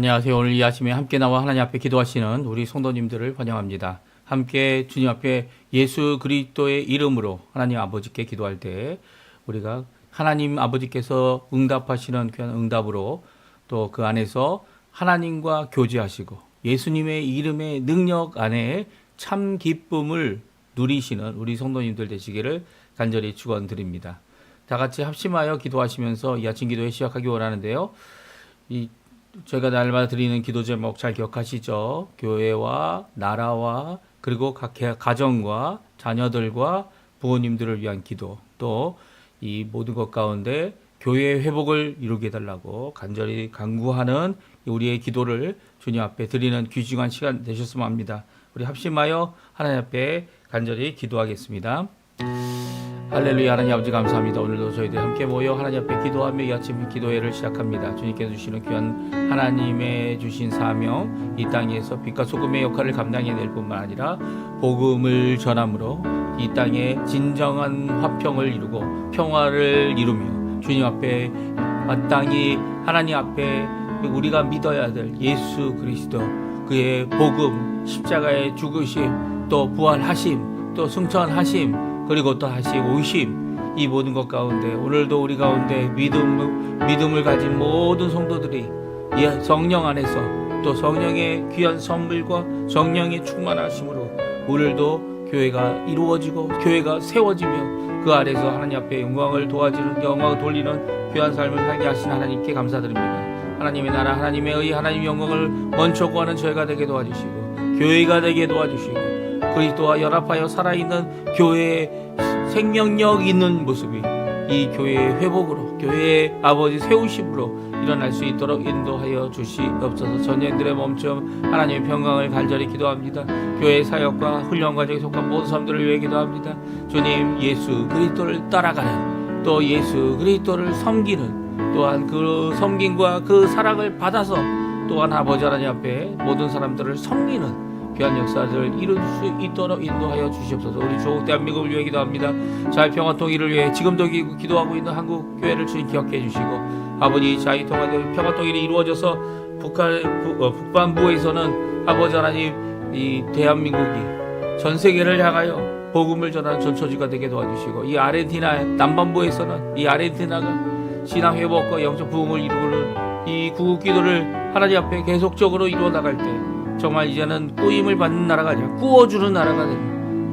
안녕하세요. 오늘 이 아침에 함께 나와 하나님 앞에 기도하시는 우리 성도님들을 환영합니다. 함께 주님 앞에 예수 그리스도의 이름으로 하나님 아버지께 기도할 때 우리가 하나님 아버지께서 응답하시는 귀한 응답으로 또 그 안에서 하나님과 교제하시고 예수님의 이름의 능력 안에 참 기쁨을 누리시는 우리 성도님들 되시기를 간절히 축원드립니다. 다 같이 합심하여 기도하시면서 이 아침 기도에 시작하기 원하는데요. 저희가 날마다 드리는 기도 제목 잘 기억하시죠? 교회와 나라와 그리고 각 가정과 자녀들과 부모님들을 위한 기도, 또 이 모든 것 가운데 교회의 회복을 이루게 해달라고 간절히 간구하는 우리의 기도를 주님 앞에 드리는 귀중한 시간 되셨으면 합니다. 우리 합심하여 하나님 앞에 간절히 기도하겠습니다. 할렐루야. 하나님 아버지 감사합니다. 오늘도 저희들 함께 모여 하나님 앞에 기도하며 이 아침 기도회를 시작합니다. 주님께서 주시는 귀한 하나님의 주신 사명, 이 땅에서 빛과 소금의 역할을 감당해낼 뿐만 아니라 복음을 전함으로 이 땅에 진정한 화평을 이루고 평화를 이루며 주님 앞에 마땅히 하나님 앞에 우리가 믿어야 될 예수 그리스도, 그의 복음, 십자가의 죽으심, 또 부활하심, 또 승천하심, 그리고 또 다시 오심, 이 모든 것 가운데 오늘도 우리 가운데 믿음을 가진 모든 성도들이 성령 안에서 또 성령의 귀한 선물과 성령의 충만하심으로 오늘도 교회가 이루어지고 교회가 세워지며 그 아래서 하나님 앞에 영광을 돌리는 귀한 삶을 살게 하신 하나님께 감사드립니다. 하나님의 나라, 하나님의 의, 하나님의 영광을 먼저 구하는 저희가 되게 도와주시고 교회가 되게 도와주시고 그리스도와 연합하여 살아있는 교회의 생명력 있는 모습이 이 교회의 회복으로, 교회의 아버지 세우심으로 일어날 수 있도록 인도하여 주시옵소서. 전쟁들의 멈춤, 하나님의 평강을 간절히 기도합니다. 교회 사역과 훈련 과정에 속한 모든 사람들을 위해 기도합니다. 주님, 예수 그리스도를 따라가는, 또 예수 그리스도를 섬기는, 또한 그 섬김과 그 사랑을 받아서 또한 아버지 하나님 앞에 모든 사람들을 섬기는 귀한 역사들을 이룰 수 있도록 인도하여 주시옵소서. 우리 조국 대한민국을 위해 기도합니다. 자유평화 통일을 위해 지금도 기도하고 있는 한국 교회를 주님 기억해 주시고, 아버지 자유평화 통일이 이루어져서 북반부에서는 아버지 하나님 이 대한민국이 전 세계를 향하여 복음을 전하는 전초지가 되게 도와주시고, 이 아르헨티나 남반부에서는 이 아르헨티나가 신앙 회복과 영적 부흥을 이루는 이 구국 기도를 하나님 앞에 계속적으로 이루어 나갈 때 정말 이제는 꾸임을 받는 나라가 아니라 꾸어주는 나라가 되고,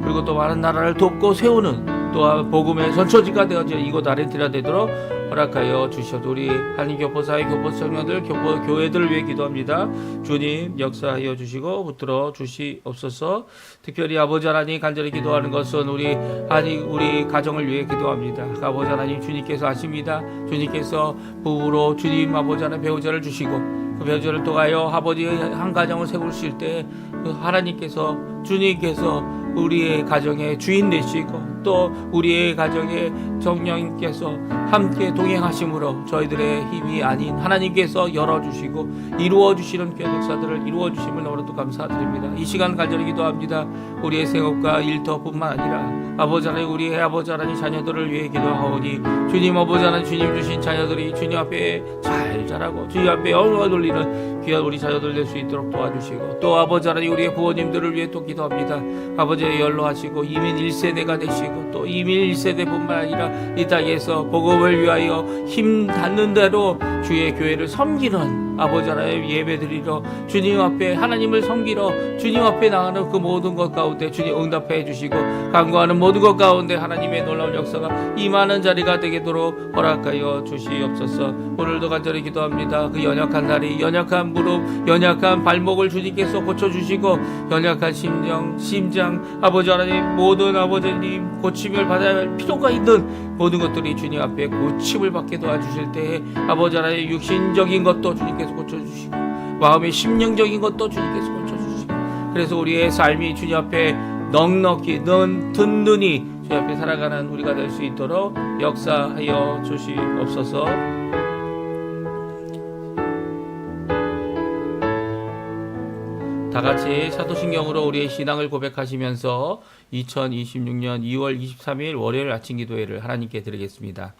그리고 또 많은 나라를 돕고 세우는 또한 복음의 전초지가 되어져 이곳 아르헨티나 되도록 허락하여 주셔도 우리 한인교포사회 교포 청년들 교회들을 위해 기도합니다. 주님 역사하여 주시고 붙들어 주시옵소서. 특별히 아버지 하나님 간절히 기도하는 것은 우리 가정을 위해 기도합니다. 아버지 하나님 주님께서 아십니다. 주님께서 부부로 주님 아버지 하나님 배우자를 주시고 그 배우자를 통하여 아버지의 한 가정을 세우실 때 하나님께서 주님께서 우리의 가정의 주인 되시고 또 우리의 가정에 성령님께서 함께 동행하심으로 저희들의 힘이 아닌 하나님께서 열어주시고 이루어주시는 귀한 역사들을 이루어주심을 너무나도 감사드립니다. 이 시간 간절히 기도합니다. 우리의 생업과 일터뿐만 아니라 아버지 하나님, 우리의 아버지 하나님 자녀들을 위해 기도하오니 주님 아버지 하나님, 주님 주신 자녀들이 주님 앞에 잘 자라고 주님 앞에 영광을 돌리는 귀한 우리 자녀들 될 수 있도록 도와주시고, 또 아버지 하나님 우리의 부모님들을 위해 또 기도합니다. 아버지의 연로하시고 이민 1세대가 되시고 또 이민 1세대뿐만 아니라 이 땅에서 복음을 위하여 힘 닿는 대로 주의 교회를 섬기는 아버지 하나님 예배드리러 주님 앞에 하나님을 섬기러 주님 앞에 나가는 그 모든 것 가운데 주님 응답해 주시고 간구하는 모든 것 가운데 하나님의 놀라운 역사가 임하는 자리가 되도록 허락하여 주시옵소서. 오늘도 간절히 기도합니다. 그 연약한 다리, 연약한 무릎, 연약한 발목을 주님께서 고쳐주시고 연약한 심장 아버지 하나님 모든 아버지님 고침을 받아야 할 필요가 있는 모든 것들이 주님 앞에 고침을 받게 도와주실 때에 아버지 하나님 육신적인 것도 주님께서 고쳐주시고 마음의 심령적인 것도 주님께서 고쳐주시고, 그래서 우리의 삶이 주님 앞에 넉넉히 든든히 주님 앞에 살아가는 우리가 될 수 있도록 역사하여 주시옵소서. 다 같이 사도신경으로 우리의 신앙을 고백하시면서 2026년 2월 23일 월요일 아침 기도회를 하나님께 드리겠습니다.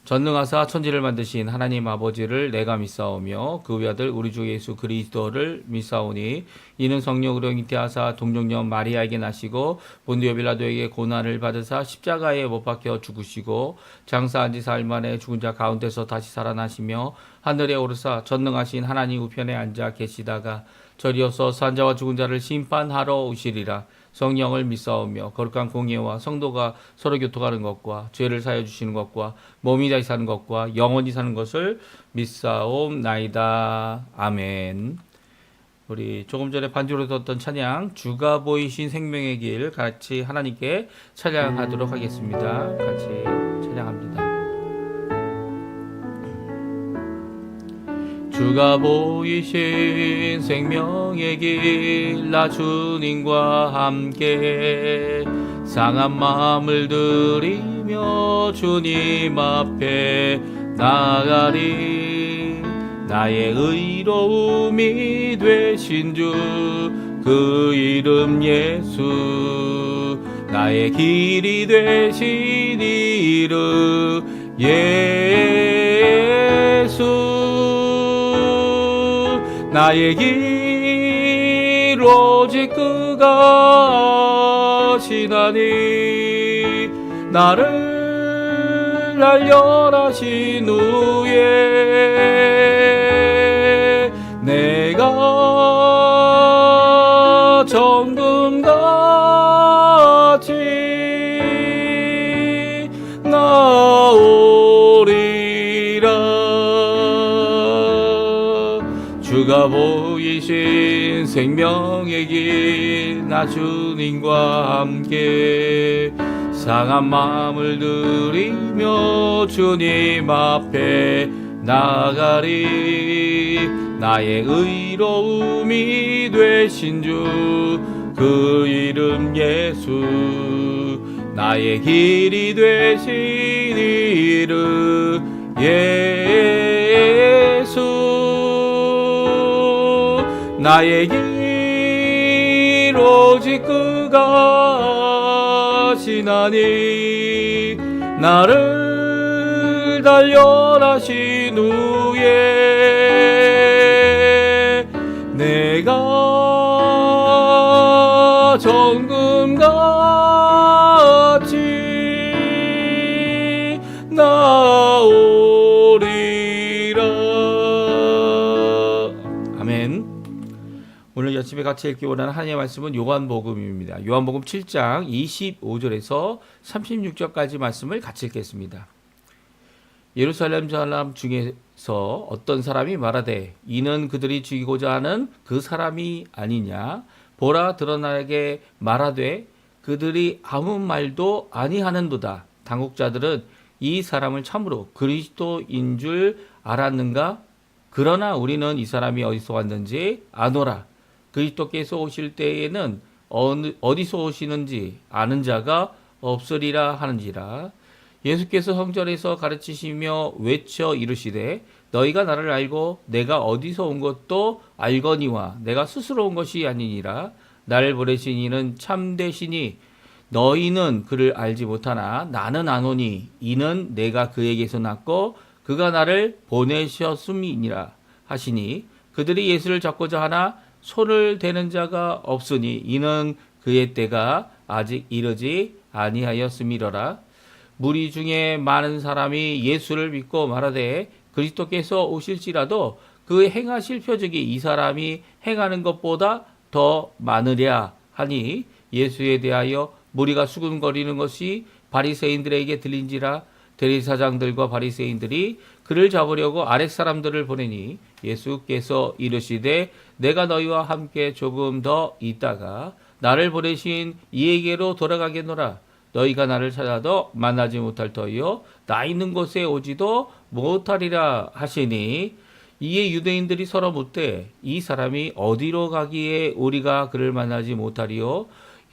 전능하사 천지를 만드신 하나님 아버지를 내가 믿사오며 그 외아들 우리 주 예수 그리스도를 믿사오니 이는 성령으로 잉태하사 동정녀 마리아에게 나시고 본디오 빌라도에게 고난을 받으사 십자가에 못 박혀 죽으시고 장사한 지 사흘 만에 죽은 자 가운데서 다시 살아나시며 하늘에 오르사 전능하신 하나님 우편에 앉아 계시다가 저리어서 산자와 죽은 자를 심판하러 오시리라. 성령을 믿사오며 거룩한 공예와 성도가 서로 교통하는 것과 죄를 사하여 주시는 것과 몸이 다시 사는 것과 영원히 사는 것을 믿사옵나이다. 아멘. 우리 조금 전에 반주로 듣던 찬양 주가 보이신 생명의 길 같이 하나님께 찬양하도록 하겠습니다. 같이 찬양합니다. 주가 보이신 생명의 길 나 주님과 함께 상한 마음을 들이며 주님 앞에 나가리. 나의 의로움이 되신 주 그 이름 예수 나의 길이 되신 이름 예수 나의 길 오직 그가 시나니 나를 날려라신 후에 내가 정금같이 나오리라. 주가 보이신 생명의 길 나 주님과 함께 상한 마음을 들이며 주님 앞에 나가리. 나의 의로움이 되신 주 그 이름 예수 나의 길이 되신 이름 예수 나의 길 오직 그가 시나니 나를 단련하신 후에 내가 정금같이 나오리라. 아멘. 오늘 아침에 같이 읽기 원하는 하나님의 말씀은 요한복음입니다. 요한복음 7장 25절에서 36절까지 말씀을 같이 읽겠습니다. 예루살렘 사람 중에서 어떤 사람이 말하되 이는 그들이 죽이고자 하는 그 사람이 아니냐. 보라 드러나게 말하되 그들이 아무 말도 아니하는도다. 당국자들은 이 사람을 참으로 그리스도인 줄 알았는가? 그러나 우리는 이 사람이 어디서 왔는지 아노라. 그리스도께서 오실 때에는 어디서 오시는지 아는 자가 없으리라 하는지라. 예수께서 성전에서 가르치시며 외쳐 이르시되 너희가 나를 알고 내가 어디서 온 것도 알거니와 내가 스스로 온 것이 아니니라. 나를 보내신 이는 참되시니 너희는 그를 알지 못하나 나는 아노니 이는 내가 그에게서 났고 그가 나를 보내셨음이니라 하시니 그들이 예수를 잡고자 하나 손을 대는 자가 없으니 이는 그의 때가 아직 이르지 아니하였음이로라. 무리 중에 많은 사람이 예수를 믿고 말하되 그리스도께서 오실지라도 그 행하실 표적이 이 사람이 행하는 것보다 더 많으랴 하니 예수에 대하여 무리가 수군거리는 것이 바리새인들에게 들린지라. 대리사장들과 바리새인들이 그를 잡으려고 아랫사람들을 보내니 예수께서 이르시되 내가 너희와 함께 조금 더 있다가 나를 보내신 이에게로 돌아가겠노라. 너희가 나를 찾아도 만나지 못할 터이요 나 있는 곳에 오지도 못하리라 하시니 이에 유대인들이 서로 묻되 이 사람이 어디로 가기에 우리가 그를 만나지 못하리요.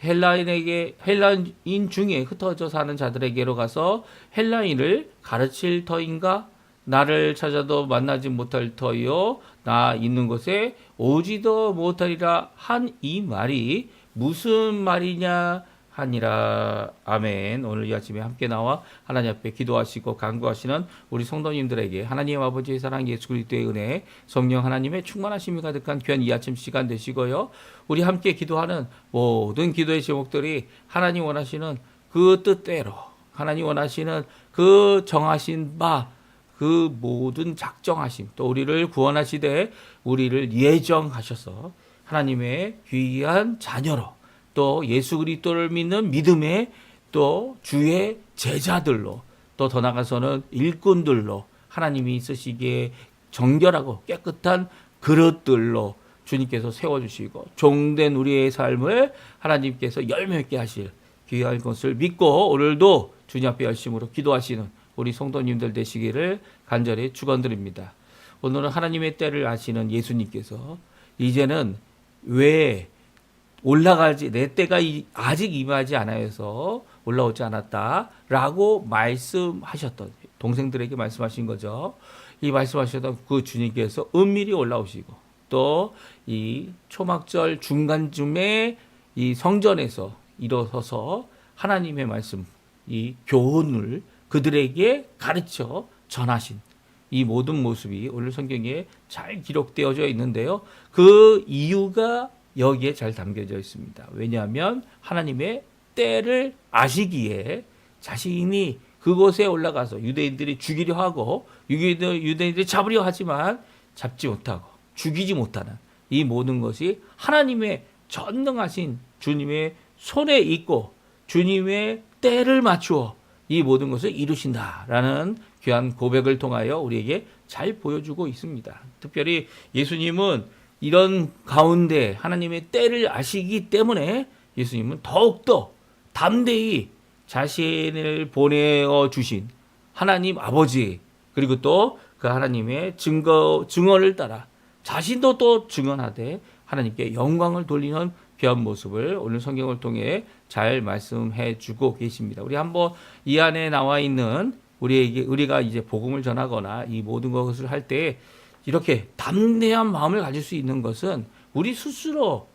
헬라인 중에 흩어져 사는 자들에게로 가서 헬라인을 가르칠 터인가? 나를 찾아도 만나지 못할 터이요 나 있는 곳에 오지도 못하리라 한 이 말이 무슨 말이냐 하니라. 아멘. 오늘 이 아침에 함께 나와 하나님 앞에 기도하시고 간구하시는 우리 성도님들에게 하나님 아버지의 사랑, 예수 그리스도의 은혜, 성령 하나님의 충만하심이 가득한 귀한 이 아침 시간 되시고요. 우리 함께 기도하는 모든 기도의 제목들이 하나님 원하시는 그 뜻대로, 하나님 원하시는 그 정하신 바, 그 모든 작정하심, 또 우리를 구원하시되 우리를 예정하셔서 하나님의 귀한 자녀로, 또 예수 그리스도를 믿는 믿음의 또 주의 제자들로, 또 더 나아가서는 일꾼들로 하나님이 쓰시기에 정결하고 깨끗한 그릇들로 주님께서 세워주시고 종된 우리의 삶을 하나님께서 열매 있게 하실 귀한 것을 믿고 오늘도 주님 앞에 열심으로 기도하시는 우리 성도님들 되시기를 간절히 축원드립니다. 오늘은 하나님의 때를 아시는 예수님께서 이제는 왜 올라가지, 내 때가 아직 임하지 않아서 올라오지 않았다라고 말씀하셨던, 동생들에게 말씀하신 거죠. 이 말씀하셨던 그 주님께서 은밀히 올라오시고 또 이 초막절 중간쯤에 이 성전에서 일어서서 하나님의 말씀, 이 교훈을 그들에게 가르쳐 전하신 이 모든 모습이 오늘 성경에 잘 기록되어져 있는데요. 그 이유가 여기에 잘 담겨져 있습니다. 왜냐하면 하나님의 때를 아시기에 자신이 그곳에 올라가서 유대인들이 죽이려 하고 유대인들이 잡으려 하지만 잡지 못하고 죽이지 못하는 이 모든 것이 하나님의 전능하신 주님의 손에 있고 주님의 때를 맞추어 이 모든 것을 이루신다라는 귀한 고백을 통하여 우리에게 잘 보여주고 있습니다. 특별히 예수님은 이런 가운데 하나님의 때를 아시기 때문에 예수님은 더욱더 담대히 자신을 보내어 주신 하나님 아버지, 그리고 또 그 하나님의 증언을 따라 자신도 또 증언하되 하나님께 영광을 돌리는 귀한 모습을 오늘 성경을 통해 잘 말씀해 주고 계십니다. 우리 한번 이 안에 나와 있는 우리가 이제 복음을 전하거나 이 모든 것을 할 때 이렇게 담대한 마음을 가질 수 있는 것은 우리 스스로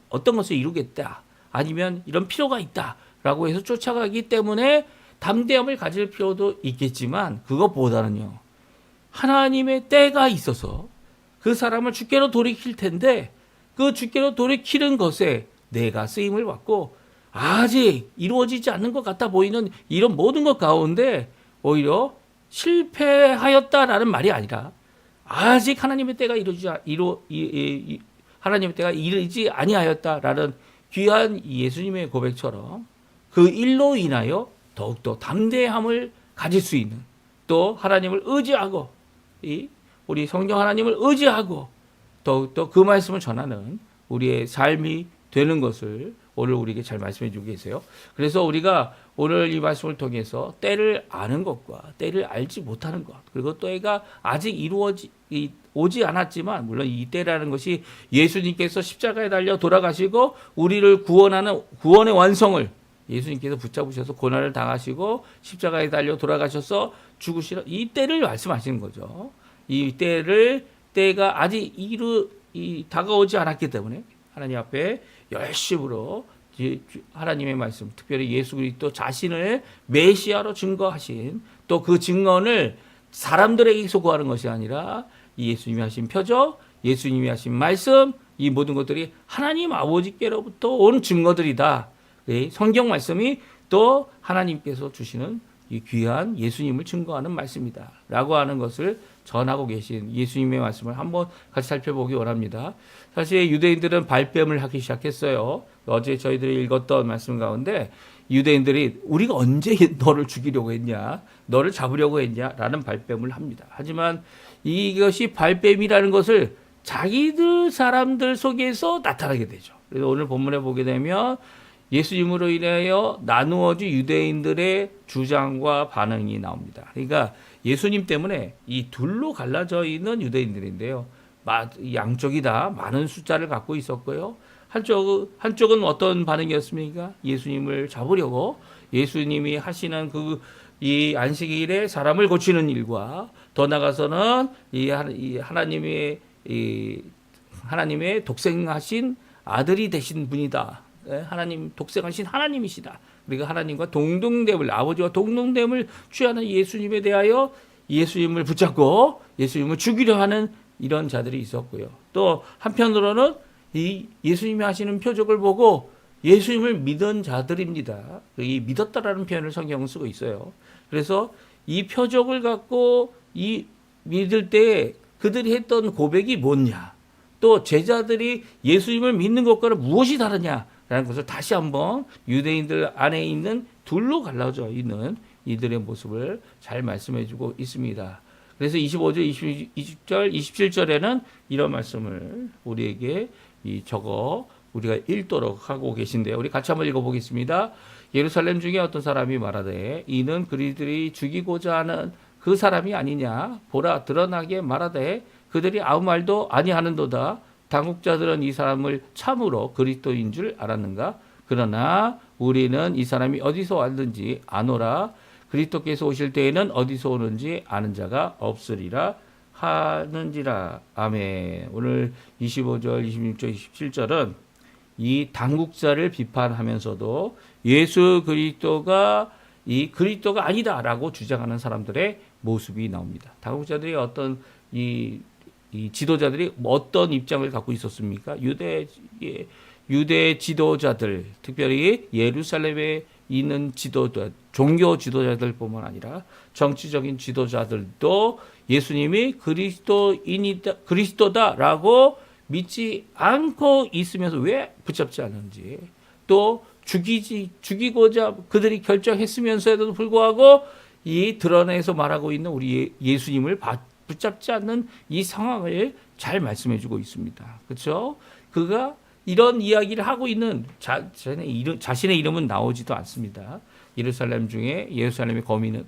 어떤 것을 이루겠다, 아니면 이런 필요가 있다라고 해서 쫓아가기 때문에 담대함을 가질 필요도 있겠지만, 그것보다는요, 하나님의 때가 있어서 그 사람을 주께로 돌이킬 텐데 그 주께로 돌이키는 것에 내가 쓰임을 받고 아직 이루어지지 않는 것 같아 보이는 이런 모든 것 가운데 오히려 실패하였다라는 말이 아니라 아직 하나님의 때가 하나님의 때가 이르지 아니하였다라는 귀한 예수님의 고백처럼 그 일로 인하여 더욱더 담대함을 가질 수 있는, 또 하나님을 의지하고 우리 성령 하나님을 의지하고 더욱더 그 말씀을 전하는 우리의 삶이 되는 것을 오늘 우리에게 잘 말씀해 주고 계세요. 그래서 우리가 오늘 이 말씀을 통해서 때를 아는 것과 때를 알지 못하는 것, 그리고 때가 아직 오지 않았지만, 물론 이 때라는 것이 예수님께서 십자가에 달려 돌아가시고 우리를 구원하는 구원의 완성을 예수님께서 붙잡으셔서 고난을 당하시고 십자가에 달려 돌아가셔서 죽으시는 이 때를 말씀하시는 거죠. 이 때가 아직 다가오지 않았기 때문에 하나님 앞에 열심으로 하나님의 말씀, 특별히 예수 그리스도 자신을 메시아로 증거하신, 또 그 증언을 사람들에게서 구하는 것이 아니라 예수님이 하신 표적, 예수님이 하신 말씀, 이 모든 것들이 하나님 아버지께로부터 온 증거들이다. 성경 말씀이 또 하나님께서 주시는 이 귀한 예수님을 증거하는 말씀이다 라고 하는 것을 전하고 계신 예수님의 말씀을 한번 같이 살펴보기 원합니다. 사실 유대인들은 발뺌을 하기 시작했어요. 어제 저희들이 읽었던 말씀 가운데 유대인들이 우리가 언제 너를 죽이려고 했냐, 너를 잡으려고 했냐 라는 발뺌을 합니다. 하지만 이것이 발뺌이라는 것을 자기들 사람들 속에서 나타나게 되죠. 그래서 오늘 본문에 보게 되면 예수님으로 인하여 나누어진 유대인들의 주장과 반응이 나옵니다. 그러니까 예수님 때문에 이 둘로 갈라져 있는 유대인들인데요. 양쪽이 다 많은 숫자를 갖고 있었고요. 한쪽은 어떤 반응이었습니까? 예수님을 잡으려고 예수님이 하시는 이 안식일에 사람을 고치는 일과 더 나가서는 이 하나님의 독생하신 아들이 되신 분이다 하나님 독생하신 하나님이시다. 우리가 하나님과 동등됨을 아버지와 동등됨을 취하는 예수님에 대하여 예수님을 붙잡고 예수님을 죽이려 하는 이런 자들이 있었고요. 또 한편으로는 이 예수님이 하시는 표적을 보고 예수님을 믿은 자들입니다. 이 믿었다라는 표현을 성경은 쓰고 있어요. 그래서 이 표적을 갖고 이 믿을 때 그들이 했던 고백이 뭐냐, 또 제자들이 예수님을 믿는 것과는 무엇이 다르냐라는 것을 다시 한번 유대인들 안에 있는 둘로 갈라져 있는 이들의 모습을 잘 말씀해주고 있습니다. 그래서 25절, 20절, 27절에는 이런 말씀을 우리에게 적어 우리가 읽도록 하고 계신데요. 우리 같이 한번 읽어보겠습니다. 예루살렘 중에 어떤 사람이 말하되 이는 그리들이 죽이고자 하는 그 사람이 아니냐. 보라 드러나게 말하되 그들이 아무 말도 아니하는도다. 당국자들은 이 사람을 참으로 그리스도인 줄 알았는가. 그러나 우리는 이 사람이 어디서 왔는지 아노라. 그리스도께서 오실 때에는 어디서 오는지 아는 자가 없으리라 하는지라. 아멘. 오늘 25절, 26절, 27절은 이 당국자를 비판하면서도 예수 그리스도가 이 그리스도가 아니다라고 주장하는 사람들의 모습이 나옵니다. 당국자들이 어떤 이 지도자들이 어떤 입장을 갖고 있었습니까? 유대 지도자들, 특별히 예루살렘에 있는 지도자, 종교 지도자들뿐만 아니라 정치적인 지도자들도 예수님이 그리스도다라고 믿지 않고 있으면서 왜 붙잡지 않는지, 또 죽이고자 그들이 결정했으면서도 불구하고 이 드러내서 말하고 있는 우리 예수님을 붙잡지 않는 이 상황을 잘 말씀해주고 있습니다. 그렇죠? 그가 이런 이야기를 하고 있는 자신의 이름은 나오지도 않습니다. 예루살렘 중에 예루살렘의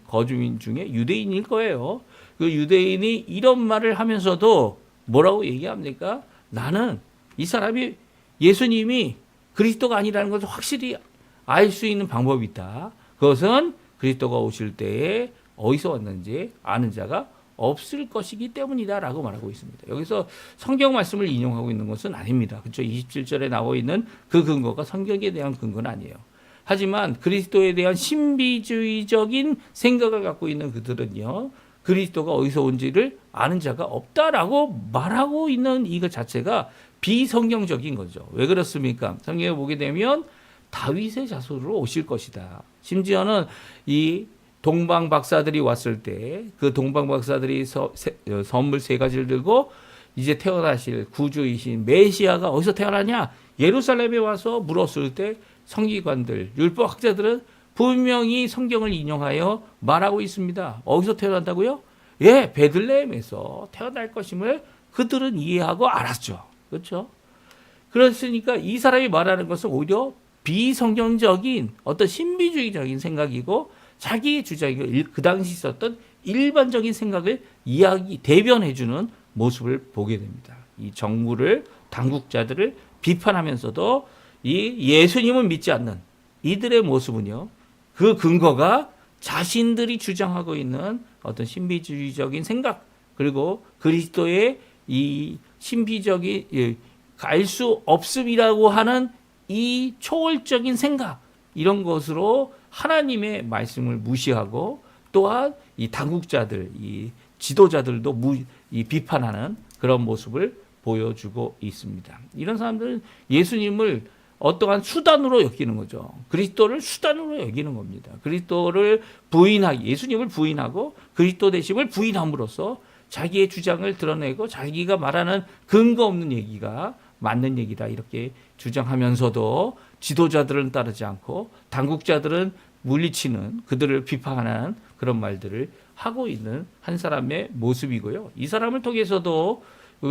거주민 중에 유대인일 거예요. 그 유대인이 이런 말을 하면서도 뭐라고 얘기합니까? 나는 이 사람이 예수님이 그리스도가 아니라는 것을 확실히 알 수 있는 방법이 있다. 그것은 그리스도가 오실 때에 어디서 왔는지 아는 자가 없을 것이기 때문이다라고 말하고 있습니다. 여기서 성경 말씀을 인용하고 있는 것은 아닙니다. 그렇죠? 27절에 나와 있는 그 근거가 성경에 대한 근거는 아니에요. 하지만 그리스도에 대한 신비주의적인 생각을 갖고 있는 그들은요, 그리스도가 어디서 온지를 아는 자가 없다라고 말하고 있는 이것 자체가 비성경적인 거죠. 왜 그렇습니까? 성경에 보게 되면 다윗의 자손으로 오실 것이다. 심지어는 이 동방 박사들이 왔을 때 그 동방 박사들이 선물 3가지를 들고 이제 태어나실 구주이신 메시아가 어디서 태어나냐? 예루살렘에 와서 물었을 때 성기관들, 율법학자들은 분명히 성경을 인용하여 말하고 있습니다. 어디서 태어난다고요? 예, 베들레헴에서 태어날 것임을 그들은 이해하고 알았죠. 그렇죠? 그렇으니까 이 사람이 말하는 것은 오히려 비성경적인 어떤 신비주의적인 생각이고 자기의 주장이고 그 당시 있었던 일반적인 생각을 대변해주는 모습을 보게 됩니다. 이 정부를, 당국자들을 비판하면서도 이 예수님을 믿지 않는 이들의 모습은요, 그 근거가 자신들이 주장하고 있는 어떤 신비주의적인 생각, 그리고 그리스도의 이 신비적인 알 수 없음이라고 하는 이 초월적인 생각, 이런 것으로 하나님의 말씀을 무시하고 또한 이 당국자들, 이 지도자들도 비판하는 그런 모습을 보여주고 있습니다. 이런 사람들은 예수님을 어떠한 수단으로 여기는 거죠. 그리스도를 수단으로 여기는 겁니다. 그리스도를 예수님을 부인하고 그리스도 되심을 부인함으로써 자기의 주장을 드러내고 자기가 말하는 근거 없는 얘기가 맞는 얘기다 이렇게 주장하면서도 지도자들은 따르지 않고 당국자들은 물리치는, 그들을 비판하는 그런 말들을 하고 있는 한 사람의 모습이고요. 이 사람을 통해서도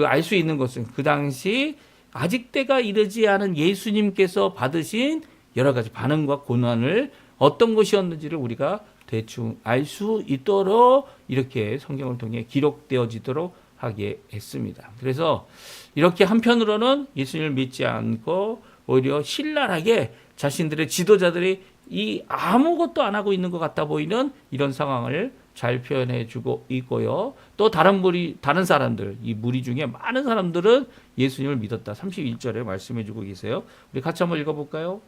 알 수 있는 것은 그 당시 아직 때가 이르지 않은 예수님께서 받으신 여러 가지 반응과 고난을 어떤 것이었는지를 우리가 대충 알 수 있도록 이렇게 성경을 통해 기록되어지도록 하게 했습니다. 그래서 이렇게 한편으로는 예수님을 믿지 않고 오히려 신랄하게 자신들의 지도자들이 이 아무것도 안 하고 있는 것 같아 보이는 이런 상황을 잘 표현해 주고 있고요. 또 다른 사람들, 이 무리 중에 많은 사람들은 예수님을 믿었다. 31절에 말씀해 주고 계세요. 우리 같이 한번 읽어볼까요?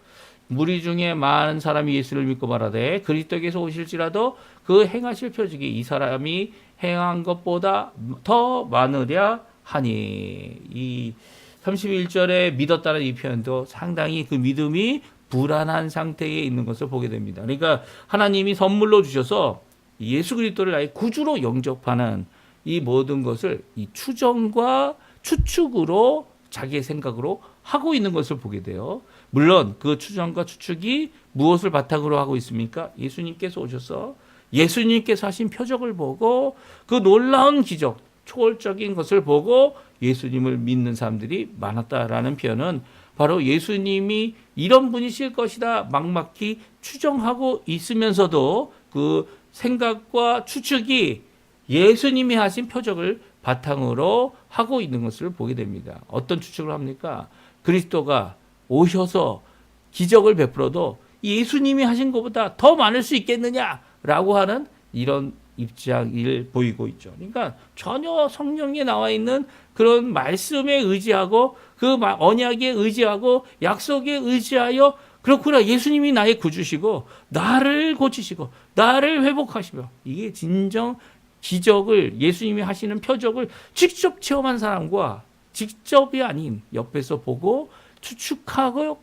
무리 중에 많은 사람이 예수를 믿고 말하되 그리스도께서 오실지라도 그 행하실 표적이 이 사람이 행한 것보다 더 많으랴 하니. 이 31절에 믿었다는 이 표현도 상당히 그 믿음이 불안한 상태에 있는 것을 보게 됩니다. 그러니까 하나님이 선물로 주셔서 예수 그리스도를 나의 구주로 영접하는 이 모든 것을 이 추정과 추측으로 자기의 생각으로 하고 있는 것을 보게 돼요. 물론 그 추정과 추측이 무엇을 바탕으로 하고 있습니까? 예수님께서 오셔서 예수님께서 하신 표적을 보고 그 놀라운 기적, 초월적인 것을 보고 예수님을 믿는 사람들이 많았다라는 표현은 바로 예수님이 이런 분이실 것이다 막막히 추정하고 있으면서도 그 생각과 추측이 예수님이 하신 표적을 바탕으로 하고 있는 것을 보게 됩니다. 어떤 추측을 합니까? 그리스도가 오셔서 기적을 베풀어도 예수님이 하신 것보다 더 많을 수 있겠느냐라고 하는 이런 입장을 보이고 있죠. 그러니까 전혀 성경에 나와 있는 그런 말씀에 의지하고 그 언약에 의지하고 약속에 의지하여 그렇구나, 예수님이 나의 구주시고 나를 고치시고 나를 회복하시며, 이게 진정 기적을 예수님이 하시는 표적을 직접 체험한 사람과 직접이 아닌 옆에서 보고 추측하고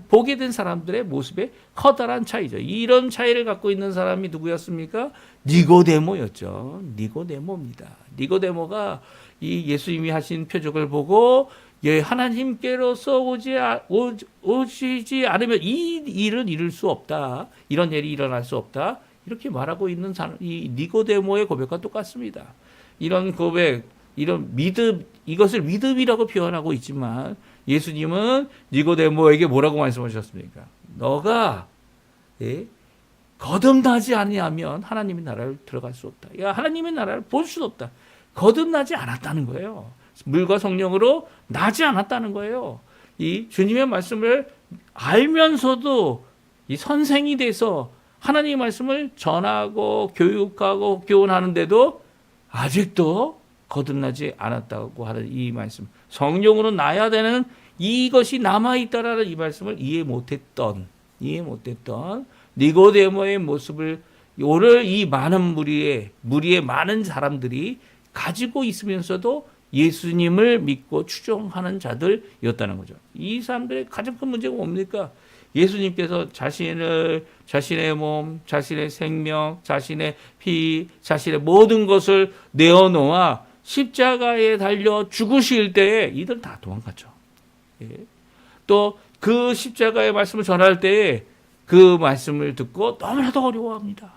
보게 된 사람들의 모습에 커다란 차이죠. 이런 차이를 갖고 있는 사람이 누구였습니까? 니고데모였죠. 니고데모입니다. 니고데모가 이 예수님이 하신 표적을 보고 하나님께로서 오시지 않으면 이 일은 이룰 수 없다. 이런 일이 일어날 수 없다. 이렇게 말하고 있는 사람, 이 니고데모의 고백과 똑같습니다. 이런 고백, 이런 믿음, 이것을 믿음이라고 표현하고 있지만 예수님은 니고데모에게 뭐라고 말씀하셨습니까? 너가 거듭나지 아니하면 하나님의 나라를 들어갈 수 없다. 하나님의 나라를 볼 수 없다. 거듭나지 않았다는 거예요. 물과 성령으로 나지 않았다는 거예요. 이 주님의 말씀을 알면서도 이 선생이 돼서 하나님의 말씀을 전하고 교육하고 교훈하는데도 아직도 거듭나지 않았다고 하는 이 말씀, 성령으로 나야 되는 이것이 남아있다라는 이 말씀을 이해 못했던 니고데모의 모습을 오늘 이 많은 무리의 많은 사람들이 가지고 있으면서도 예수님을 믿고 추종하는 자들이었다는 거죠. 이 사람들의 가장 큰 문제가 뭡니까? 예수님께서 자신의 몸, 자신의 생명, 자신의 피, 자신의 모든 것을 내어놓아 십자가에 달려 죽으실 때에 이들 다 도망갔죠. 또 그 십자가의 말씀을 전할 때에 그 말씀을 듣고 너무나도 어려워합니다.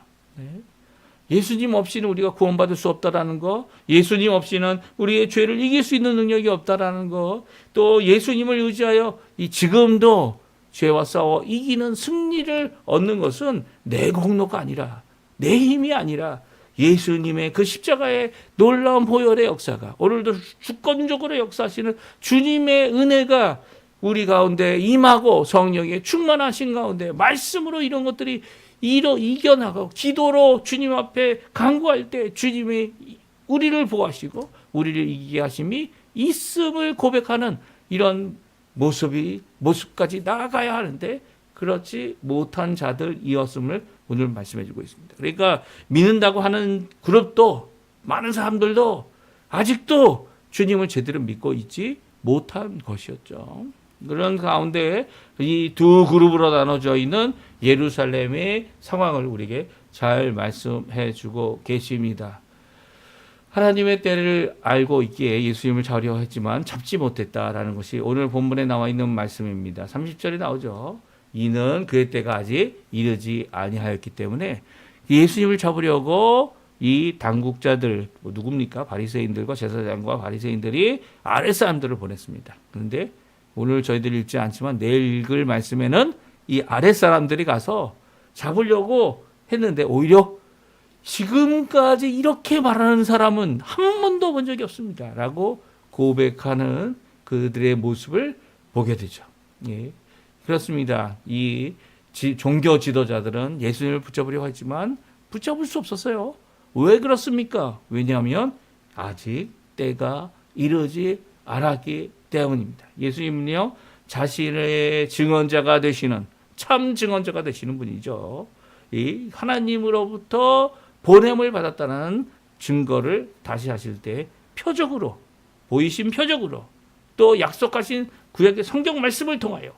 예수님 없이는 우리가 구원받을 수 없다라는 거, 예수님 없이는 우리의 죄를 이길 수 있는 능력이 없다라는 거, 또 예수님을 의지하여 지금도 죄와 싸워 이기는 승리를 얻는 것은 내 공로가 아니라, 내 힘이 아니라 예수님의 그 십자가의 놀라운 보혈의 역사가, 오늘도 주권적으로 역사하시는 주님의 은혜가 우리 가운데 임하고 성령의 충만하신 가운데 말씀으로 이런 것들이 이겨나가고 기도로 주님 앞에 간구할 때 주님이 우리를 보호하시고 우리를 이기게 하심이 있음을 고백하는 이런 모습까지 나아가야 하는데 그렇지 못한 자들이었음을 오늘 말씀해 주고 있습니다. 그러니까 믿는다고 하는 그룹도, 많은 사람들도 아직도 주님을 제대로 믿고 있지 못한 것이었죠. 그런 가운데 이 두 그룹으로 나눠져 있는 예루살렘의 상황을 우리에게 잘 말씀해 주고 계십니다. 하나님의 때를 알고 있기에 예수님을 잡으려 했지만 잡지 못했다라는 것이 오늘 본문에 나와 있는 말씀입니다. 30절에 나오죠. 이는 그의 때가 아직 이르지 아니하였기 때문에 예수님을 잡으려고 이 당국자들, 누굽니까? 바리새인들과 제사장과 바리새인들이 아랫사람들을 보냈습니다. 그런데 오늘 저희들이 읽지 않지만 내일 읽을 말씀에는 이 아랫사람들이 가서 잡으려고 했는데 오히려 지금까지 이렇게 말하는 사람은 한 번도 본 적이 없습니다. 라고 고백하는 그들의 모습을 보게 되죠. 예. 그렇습니다. 이 종교 지도자들은 예수님을 붙잡으려고 했지만 붙잡을 수 없었어요. 왜 그렇습니까? 왜냐하면 아직 때가 이르지 않았기 때문입니다. 예수님은요, 자신의 증언자가 되시는, 참 증언자가 되시는 분이죠. 이 하나님으로부터 보냄을 받았다는 증거를 다시 하실 때 표적으로, 보이신 표적으로, 또 약속하신 구약의 성경 말씀을 통하여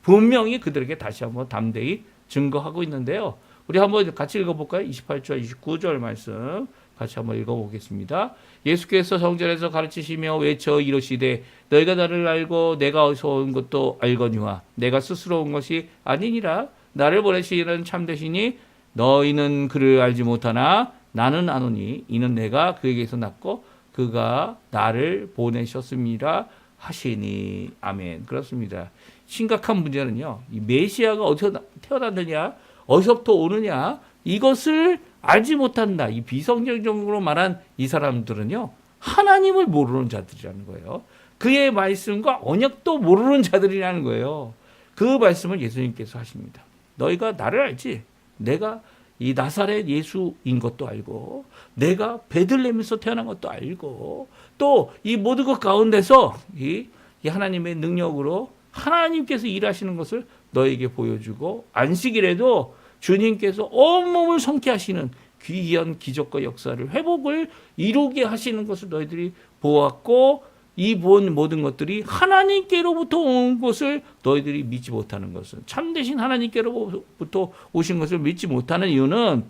분명히 그들에게 다시 한번 담대히 증거하고 있는데요. 우리 한번 같이 읽어볼까요? 28절, 29절 말씀 같이 한번 읽어보겠습니다. 예수께서 성전에서 가르치시며 외쳐 이르시되 너희가 나를 알고 내가 어디서 온 것도 알거니와 내가 스스로 온 것이 아니니라. 나를 보내시는 참되시니 너희는 그를 알지 못하나 나는 아노니 이는 내가 그에게서 났고 그가 나를 보내셨습니다 하시니. 아멘. 그렇습니다. 심각한 문제는요, 이 메시아가 어디서 태어났느냐, 어디서부터 오느냐, 이것을 알지 못한다. 이 비성경적으로 말한 이 사람들은요, 하나님을 모르는 자들이라는 거예요. 그의 말씀과 언약도 모르는 자들이라는 거예요. 그 말씀을 예수님께서 하십니다. 너희가 나를 알지? 내가 이 나사렛 예수인 것도 알고, 내가 베들레헴에서 태어난 것도 알고, 또 이 모든 것 가운데서 이 하나님의 능력으로 하나님께서 일하시는 것을 너에게 보여주고, 안식일에도 주님께서 온몸을 성케하시는 귀한 기적과 역사를, 회복을 이루게 하시는 것을 너희들이 보았고, 이 본 모든 것들이 하나님께로부터 온 것을 너희들이 믿지 못하는 것은, 참되신 하나님께로부터 오신 것을 믿지 못하는 이유는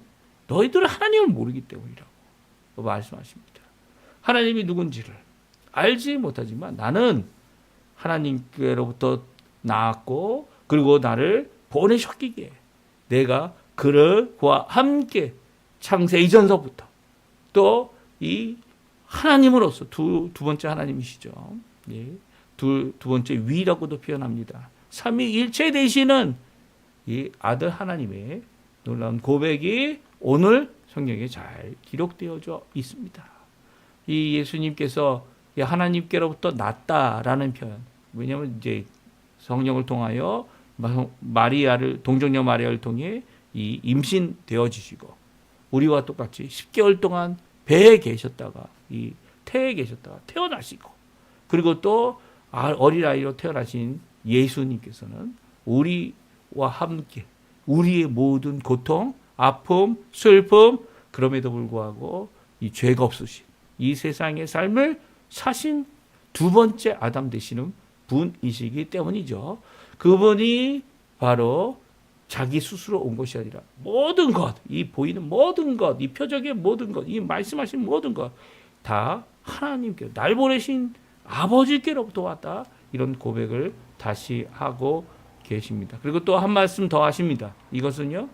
너희들은 하나님을 모르기 때문이라고 말씀하십니다. 하나님이 누군지를 알지 못하지만 나는 하나님께로부터 나왔고, 그리고 나를 보내셨기에 내가 그와 함께 창세 이전서부터 또 이 하나님으로서 두 번째 하나님이시죠. 예. 두 번째 위라고도 표현합니다. 삼위일체 되시는 이 아들 하나님의 놀라운 고백이 오늘 성경에 잘 기록되어져 있습니다. 이 예수님께서 하나님께로부터 났다라는 표현. 왜냐하면 이제 성령을 통하여 마리아를, 동정녀 마리아를 통해 이 임신되어지시고, 우리와 똑같이 10개월 동안 배에 계셨다가 이 태에 계셨다가 태어나시고, 그리고 또 어린아이로 태어나신 예수님께서는 우리와 함께 우리의 모든 고통, 아픔, 슬픔, 그럼에도 불구하고 이 죄가 없으신 이 세상의 삶을 사신 두 번째 아담 되시는 분이시기 때문이죠. 그분이 바로 자기 스스로 온 것이 아니라 모든 것, 이 보이는 모든 것, 이 표적의 모든 것, 이 말씀하신 모든 것 다 하나님께, 날 보내신 아버지께로부터 왔다, 이런 고백을 다시 하고 계십니다. 그리고 또 한 말씀 더 하십니다. 이것은요,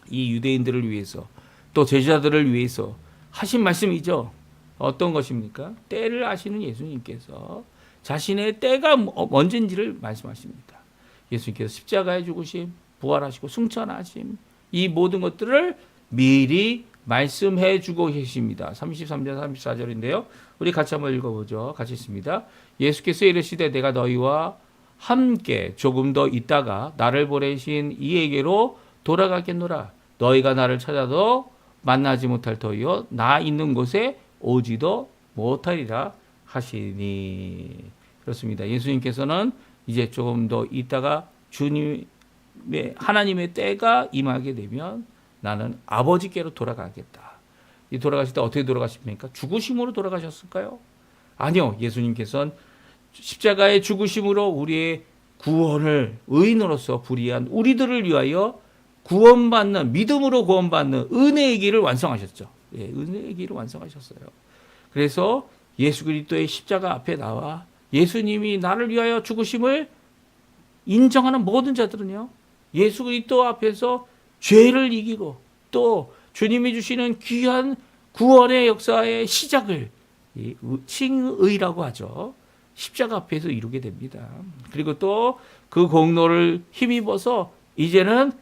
이 유대인들을 위해서, 또 제자들을 위해서 하신 말씀이죠. 어떤 것입니까? 때를 아시는 예수님께서 자신의 때가 언젠지를 말씀하십니다. 예수님께서 십자가에 죽으심, 부활하시고 승천하심, 이 모든 것들을 미리 말씀해 주고 계십니다. 33절 34절인데요. 우리 같이 한번 읽어보죠. 같이 있습니다. 예수께서 이르시되 내가 너희와 함께 조금 더 있다가 나를 보내신 이에게로 돌아가겠노라. 너희가 나를 찾아도 만나지 못할 터이요 나 있는 곳에 오지도 못하리라 하시니. 그렇습니다. 예수님께서는 이제 조금 더 있다가 주님의, 하나님의 때가 임하게 되면 나는 아버지께로 돌아가겠다. 이 돌아가실 때 어떻게 돌아가십니까? 죽으심으로 돌아가셨을까요? 아니요. 예수님께서는 십자가의 죽으심으로 우리의 구원을, 의인으로서 불의한 우리들을 위하여 구원받는, 믿음으로 구원받는 은혜의 길을 완성하셨죠. 예, 은혜의 길을 완성하셨어요. 그래서 예수 그리스도의 십자가 앞에 나와 예수님이 나를 위하여 죽으심을 인정하는 모든 자들은요, 예수 그리스도 앞에서 죄를 이기고 또 주님이 주시는 귀한 구원의 역사의 시작을 칭의라고 하죠. 십자가 앞에서 이루게 됩니다. 그리고 또 그 공로를 힘입어서 이제는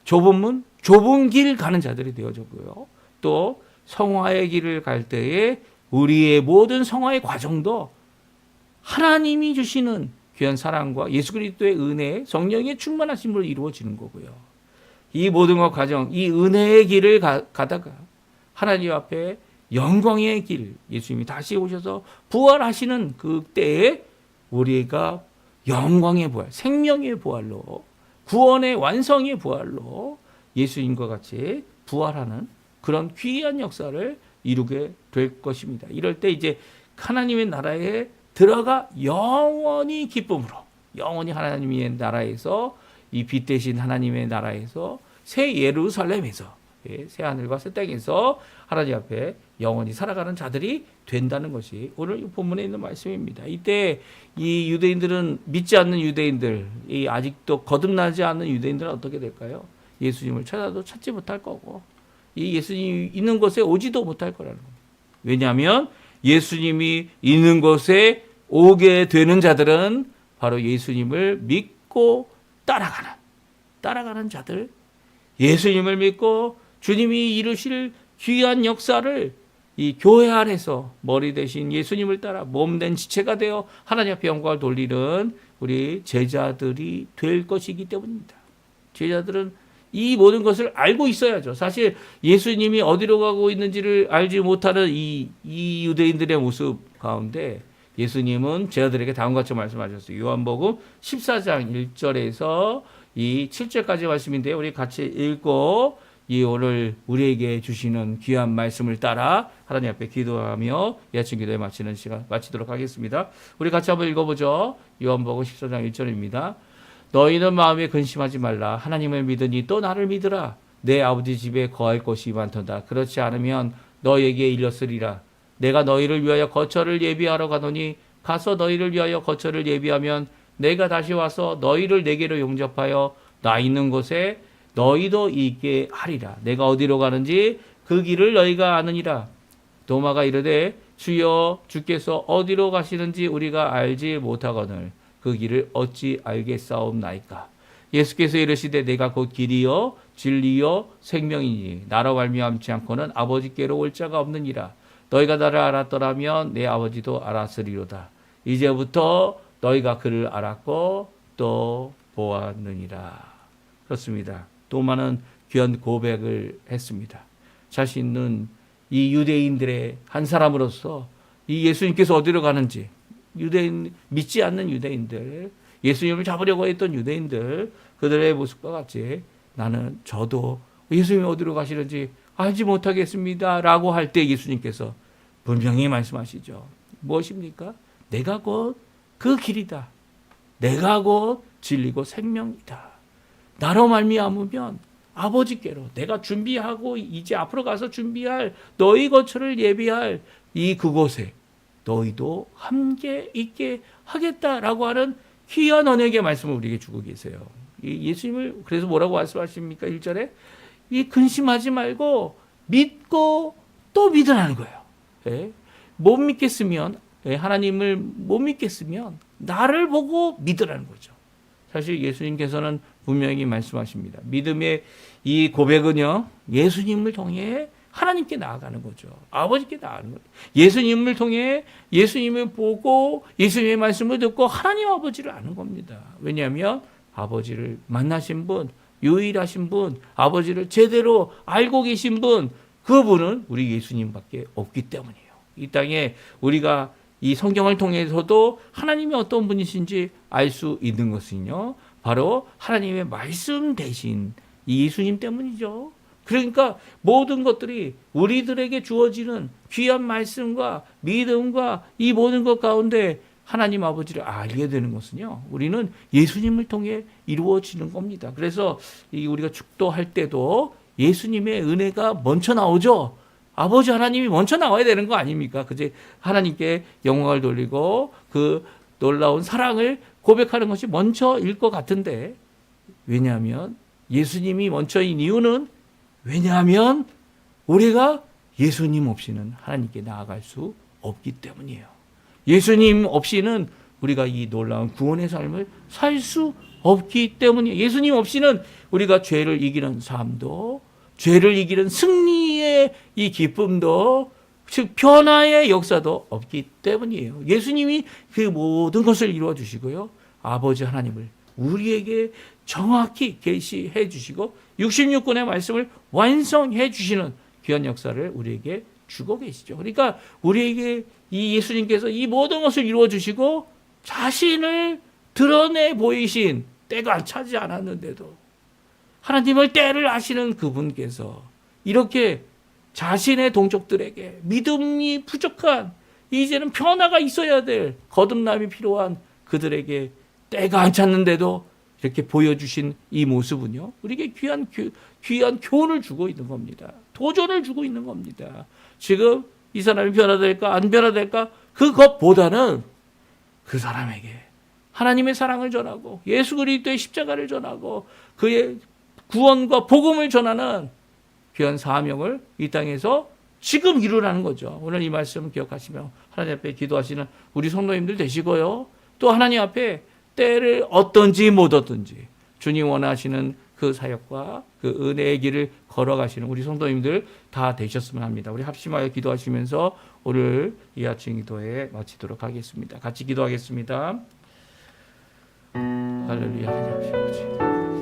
좁은 문, 좁은 길 가는 자들이 되어졌고요. 또 성화의 길을 갈 때에 우리의 모든 성화의 과정도 하나님이 주시는 귀한 사랑과 예수 그리스도의 은혜, 성령의 충만하심으로 이루어지는 거고요. 이 모든 것 과정, 이 은혜의 길을 가다가 하나님 앞에 영광의 길, 예수님이 다시 오셔서 부활하시는 그때에 우리가 영광의 부활, 생명의 부활로, 구원의 완성의 부활로 예수님과 같이 부활하는 그런 귀한 역사를 이루게 될 것입니다. 이럴 때 이제 하나님의 나라에 들어가 영원히 기쁨으로, 영원히 하나님의 나라에서, 이 빛 대신 하나님의 나라에서, 새 예루살렘에서, 새 하늘과 새 땅에서 하나님 앞에 영원히 살아가는 자들이 된다는 것이 오늘 이 본문에 있는 말씀입니다. 이때 이 유대인들은, 믿지 않는 유대인들, 이 아직도 거듭나지 않는 유대인들은 어떻게 될까요? 예수님을 찾아도 찾지 못할 거고, 이 예수님이 있는 곳에 오지도 못할 거라는 겁니다. 왜냐하면 예수님이 있는 곳에 오게 되는 자들은 바로 예수님을 믿고 따라가는 자들, 예수님을 믿고 주님이 이루실 귀한 역사를 이 교회 안에서 머리 대신 예수님을 따라 몸된 지체가 되어 하나님 앞에 영광을 돌리는 우리 제자들이 될 것이기 때문입니다. 제자들은 이 모든 것을 알고 있어야죠. 사실 예수님이 어디로 가고 있는지를 알지 못하는 이 유대인들의 모습 가운데 예수님은 제자들에게 다음과 같이 말씀하셨어요. 요한복음 14장 1절에서 이 7절까지 말씀인데요. 우리 같이 읽고 이 오늘 우리에게 주시는 귀한 말씀을 따라 하나님 앞에 기도하며 이 아침 기도에 마치는 시간 마치도록 하겠습니다. 우리 같이 한번 읽어보죠. 요한복음 14장 1절입니다. 너희는 마음에 근심하지 말라. 하나님을 믿으니 또 나를 믿으라. 내 아버지 집에 거할 곳이 많도다. 그렇지 않으면 너희에게 일렀으리라. 내가 너희를 위하여 거처를 예비하러 가노니 가서 너희를 위하여 거처를 예비하면 내가 다시 와서 너희를 내게로 용접하여 나 있는 곳에 너희도 있게 하리라. 내가 어디로 가는지 그 길을 너희가 아느니라. 도마가 이르되 주여 주께서 어디로 가시는지 우리가 알지 못하거늘 그 길을 어찌 알겠사옵나이까. 예수께서 이르시되 내가 곧 길이요 진리요 생명이니 나로 말미암지 않고는 아버지께로 올 자가 없느니라. 너희가 나를 알았더라면 내 아버지도 알았으리로다. 이제부터 너희가 그를 알았고 또 보았느니라. 그렇습니다. 도마는 귀한 고백을 했습니다. 자신은 이 유대인들의 한 사람으로서 이 예수님께서 어디로 가는지, 유대인, 믿지 않는 유대인들, 예수님을 잡으려고 했던 유대인들, 그들의 모습과 같이 저도 예수님이 어디로 가시는지 알지 못하겠습니다 라고 할 때 예수님께서 분명히 말씀하시죠. 무엇입니까? 내가 곧 그 길이다. 내가 곧 진리고 생명이다. 나로 말미암으면 아버지께로 내가 준비하고 이제 앞으로 가서 준비할 너희 거처를 예비할 이 그곳에 너희도 함께 있게 하겠다라고 하는 귀한 언약의 말씀을 우리에게 주고 계세요. 이 예수님을 그래서 뭐라고 말씀하십니까? 1절에 이 근심하지 말고 믿고 또 믿으라는 거예요. 예? 못 믿겠으면 하나님을 못 믿겠으면 나를 보고 믿으라는 거죠. 사실 예수님께서는 분명히 말씀하십니다. 믿음의 이 고백은요, 예수님을 통해 하나님께 나아가는 거죠. 아버지께 나아가는 거죠. 예수님을 통해 예수님을 보고 예수님의 말씀을 듣고 하나님 아버지를 아는 겁니다. 왜냐하면 아버지를 만나신 분, 유일하신 분, 아버지를 제대로 알고 계신 분, 그분은 우리 예수님밖에 없기 때문이에요. 이 땅에 우리가 이 성경을 통해서도 하나님이 어떤 분이신지 알 수 있는 것은요, 바로 하나님의 말씀 대신 이 예수님 때문이죠. 그러니까 모든 것들이 우리들에게 주어지는 귀한 말씀과 믿음과 이 모든 것 가운데 하나님 아버지를 알게 되는 것은요, 우리는 예수님을 통해 이루어지는 겁니다. 그래서 우리가 축도할 때도 예수님의 은혜가 먼저 나오죠. 아버지 하나님이 먼저 나와야 되는 거 아닙니까? 그제 하나님께 영광을 돌리고 그 놀라운 사랑을 고백하는 것이 먼저일 것 같은데, 왜냐하면 예수님이 먼저인 이유는 왜냐하면 우리가 예수님 없이는 하나님께 나아갈 수 없기 때문이에요. 예수님 없이는 우리가 이 놀라운 구원의 삶을 살 수 없기 때문이에요. 예수님 없이는 우리가 죄를 이기는 삶도, 죄를 이기는 승리의 이 기쁨도, 즉 변화의 역사도 없기 때문이에요. 예수님이 그 모든 것을 이루어 주시고요, 아버지 하나님을 우리에게 정확히 계시해 주시고 66권의 말씀을 완성해 주시는 귀한 역사를 우리에게 주고 계시죠. 그러니까 우리에게 이 예수님께서 이 모든 것을 이루어 주시고 자신을 드러내 보이신 때가 차지 않았는데도 하나님을 때를 아시는 그분께서 이렇게 자신의 동족들에게 믿음이 부족한 이제는 변화가 있어야 될 거듭남이 필요한 그들에게 때가 안 찼는데도 이렇게 보여주신 이 모습은요, 우리에게 귀한 교훈을 주고 있는 겁니다. 도전을 주고 있는 겁니다. 지금 이 사람이 변화될까 안 변화될까 그것보다는 그 사람에게 하나님의 사랑을 전하고 예수 그리스도의 십자가를 전하고 그의 구원과 복음을 전하는 귀한 사명을 이 땅에서 지금 이루라는 거죠. 오늘 이 말씀 기억하시며 하나님 앞에 기도하시는 우리 성도님들 되시고요. 또 하나님 앞에 때를 얻든지 못 얻든지 주님 원하시는 그 사역과 그 은혜의 길을 걸어가시는 우리 성도님들 다 되셨으면 합니다. 우리 합심하여 기도하시면서 오늘 이 아침 기도에 마치도록 하겠습니다. 같이 기도하겠습니다. 할렐루야. 하나님 아버지.